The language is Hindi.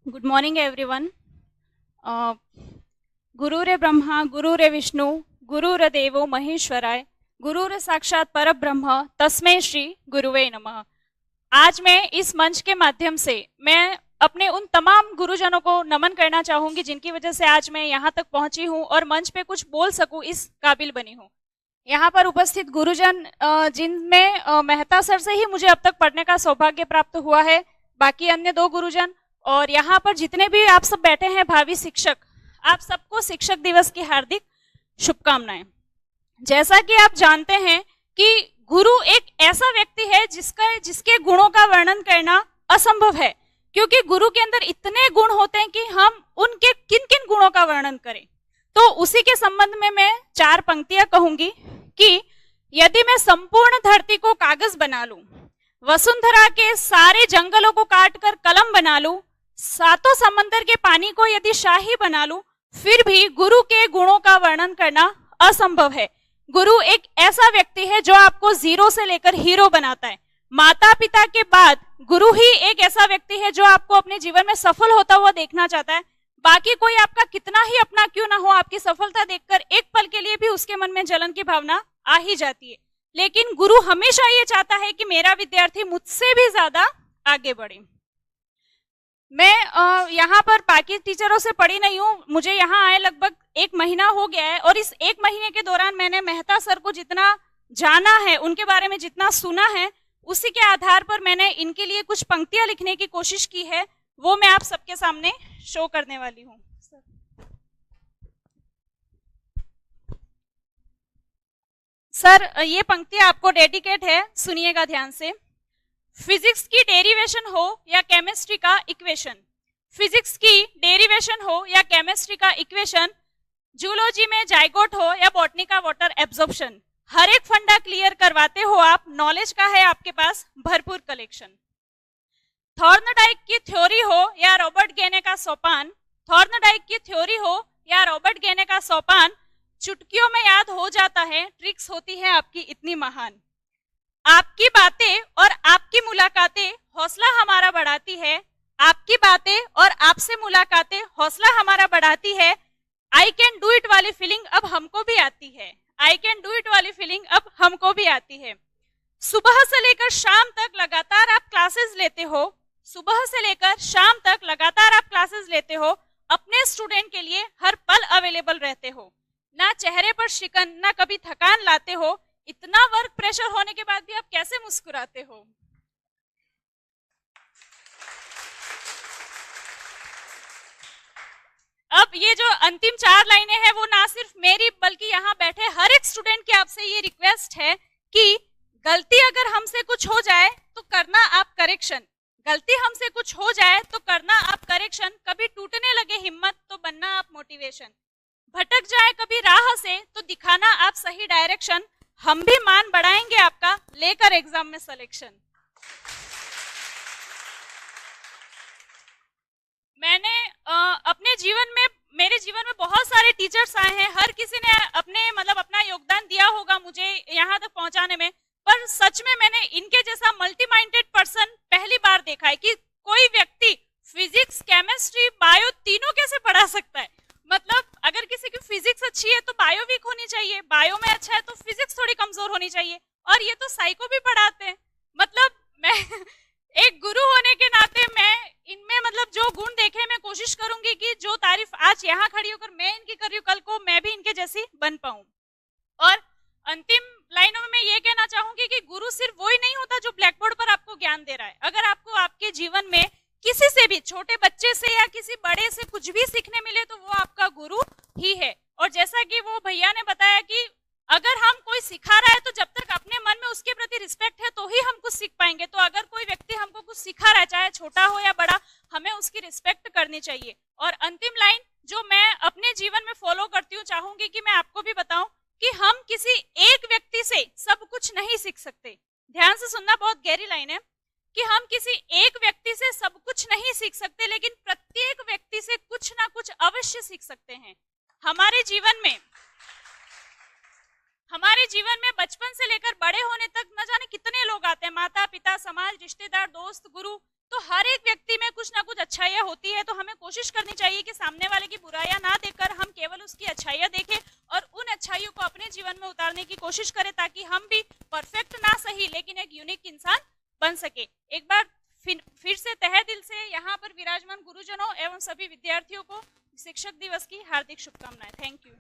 Good morning, everyone. Uh, गुरुरे Brahma गुरुरे Vishnu गुरुरे देवो महेश्वराय गुरुरे साक्षात परब्रह्म तस्मै श्री गुरुवे नमः। आज मैं इस मंच के माध्यम से मैं अपने उन तमाम गुरुजनों को नमन करना चाहूंगी जिनकी वजह से आज मैं यहाँ तक पहुंची हूँ और मंच पे कुछ बोल सकूं, इस काबिल बनी हूँ। यहाँ पर उपस्थित गुरुजन जिनमें मेहता सर से ही मुझे अब तक पढ़ने का सौभाग्य प्राप्त हुआ है, बाकी अन्य दो गुरुजन और यहाँ पर जितने भी आप सब बैठे हैं भावी शिक्षक, आप सबको शिक्षक दिवस की हार्दिक शुभकामनाएं। जैसा कि आप जानते हैं कि गुरु एक ऐसा व्यक्ति है जिसके गुणों का वर्णन करना असंभव है, क्योंकि गुरु के अंदर इतने गुण होते हैं कि हम उनके किन किन गुणों का वर्णन करें। तो उसी के संबंध में मैं 4 पंक्तियां कहूंगी कि यदि मैं संपूर्ण धरती को कागज बना लूं, वसुंधरा के सारे जंगलों को काट कर कलम बना लूं, सातों समंदर के पानी को यदि शाही बना लूं, फिर भी गुरु के गुणों का वर्णन करना असंभव है। गुरु एक ऐसा व्यक्ति है जो आपको जीरो से लेकर हीरो बनाता है। माता पिता के बाद गुरु ही एक ऐसा व्यक्ति है जो आपको अपने जीवन में सफल होता हुआ देखना चाहता है। बाकी कोई आपका कितना ही अपना क्यों ना हो, आपकी सफलता देखकर एक पल के लिए भी उसके मन में जलन की भावना आ ही जाती है, लेकिन गुरु हमेशा ये चाहता है कि मेरा विद्यार्थी मुझसे भी ज्यादा आगे बढ़े। मैं यहाँ पर बाकी टीचरों से पढ़ी नहीं हूँ, मुझे यहाँ आए लगभग 1 महीना हो गया है और इस 1 महीने के दौरान मैंने मेहता सर को जितना जाना है, उनके बारे में जितना सुना है, उसी के आधार पर मैंने इनके लिए कुछ पंक्तियां लिखने की कोशिश की है, वो मैं आप सबके सामने शो करने वाली हूँ। सर, ये पंक्तियां आपको डेडिकेट है, सुनिएगा ध्यान से। फिजिक्स की डेरिवेशन हो या केमिस्ट्री का इक्वेशन, फिजिक्स की डेरिवेशन हो या केमिस्ट्री का इक्वेशन, जूलॉजी में जाइगोट हो या बॉटनी का वाटर एब्जॉर्प्शन, हर एक फंडा क्लियर करवाते हो आप, नॉलेज का है आपके पास भरपूर कलेक्शन। थॉर्नडाइक की थ्योरी हो या रॉबर्ट गेने का सोपान, थॉर्नडाइक की थ्योरी हो या रॉबर्ट गेने का सोपान, चुटकियों में याद हो जाता है, ट्रिक्स होती है आपकी इतनी महान। आपकी बातें और आपकी मुलाकातें हौसला हमारा बढ़ाती है, आपकी बातें और आपसे मुलाकातें हौसला हमारा बढ़ाती है। आई कैन डू इट वाली फीलिंग अब हमको भी आती है, आई कैन डू इट वाली फीलिंग अब हमको भी आती है। सुबह से लेकर शाम तक लगातार आप क्लासेस लेते हो, सुबह से लेकर शाम तक लगातार आप क्लासेस लेते हो, अपने स्टूडेंट के लिए हर पल अवेलेबल रहते हो, ना चेहरे पर शिकन ना कभी थकान लाते हो। इतना वर्क प्रेशर होने के बाद भी आप कैसे मुस्कुराते हो। अब ये जो अंतिम 4 लाइनें हैं वो ना सिर्फ मेरी बल्कि यहाँ बैठे हर एक स्टूडेंट की आपसे ये रिक्वेस्ट है कि गलती अगर हमसे कुछ हो जाए तो करना आप करेक्शन, गलती हमसे कुछ हो जाए तो करना आप करेक्शन, कभी टूटने लगे हिम्मत तो बनना आप मोटिवेशन, भटक जाए कभी राह से तो दिखाना आप सही डायरेक्शन, हम भी मान बढ़ाएंगे आपका लेकर एग्जाम में सिलेक्शन। मैंने अपने जीवन में, मेरे जीवन में बहुत सारे टीचर्स आए हैं, हर किसी ने अपने अपना योगदान दिया होगा मुझे यहाँ तक पहुंचाने में, पर सच में मैंने इनके जैसा मल्टी माइंडेड पर्सन पहली बार देखा है कि कोई व्यक्ति फिजिक्स केमिस्ट्री बायो तीनों कैसे पढ़ा सकता है। मतलब अगर किसी की फिजिक्स अच्छी है तो बायो वीक होनी चाहिए, बायो में अच्छा है तो फिजिक्स थोड़ी कमजोर होनी चाहिए, और ये तो साइको भी पढ़ाते हैं। मतलब मैं एक गुरु होने के नाते मैं इनमें जो गुण देखे, मैं कोशिश करूंगी कि जो तारीफ आज यहाँ खड़ी होकर मैं इनकी कर रही हूँ, कल को मैं भी इनके जैसी बन पाऊं। और अंतिम लाइनों में मैं ये कहना चाहूंगी कि गुरु सिर्फ वही नहीं होता जो ब्लैक बोर्ड पर आपको ज्ञान दे रहा है। अगर आपको आपके जीवन में किसी से भी, छोटे बच्चे से या किसी बड़े से कुछ भी सीखने मिले तो वो आपका गुरु ही है। और जैसा कि वो भैया ने बताया कि अगर हम कोई सिखा रहा है तो जब तक अपने मन में उसके प्रति रिस्पेक्ट है तो ही हम कुछ सीख पाएंगे। तो अगर कोई व्यक्ति हमको कुछ सिखा रहा है, चाहे छोटा हो या बड़ा, हमें उसकी रिस्पेक्ट करनी चाहिए। और अंतिम लाइन जो मैं अपने जीवन में फॉलो करती हूँ, चाहूंगी कि मैं आपको भी बताऊं कि हम किसी एक व्यक्ति से सब कुछ नहीं सीख सकते। ध्यान से सुनना, बहुत गहरी लाइन है कि हम किसी एक व्यक्ति से सब कुछ नहीं सीख सकते, लेकिन प्रत्येक व्यक्ति से कुछ ना कुछ अवश्य सीख सकते हैं। हमारे जीवन में बचपन से लेकर बड़े होने तक न जाने कितने लोग आते हैं, माता पिता समाज रिश्तेदार दोस्त गुरु, तो हर एक व्यक्ति में कुछ ना कुछ अच्छाइयाँ होती है, तो हमें कोशिश करनी चाहिए कि सामने वाले की बुराइयां ना देखकर हम केवल उसकी अच्छाइयाँ देखें और उन अच्छाइयों को अपने जीवन में उतारने की कोशिश करें, ताकि हम भी परफेक्ट ना सही लेकिन एक यूनिक इंसान बन सके। एक बार फिर से तहे दिल से यहाँ पर विराजमान गुरुजनों एवं सभी विद्यार्थियों को शिक्षक दिवस की हार्दिक शुभकामनाएं। Thank you.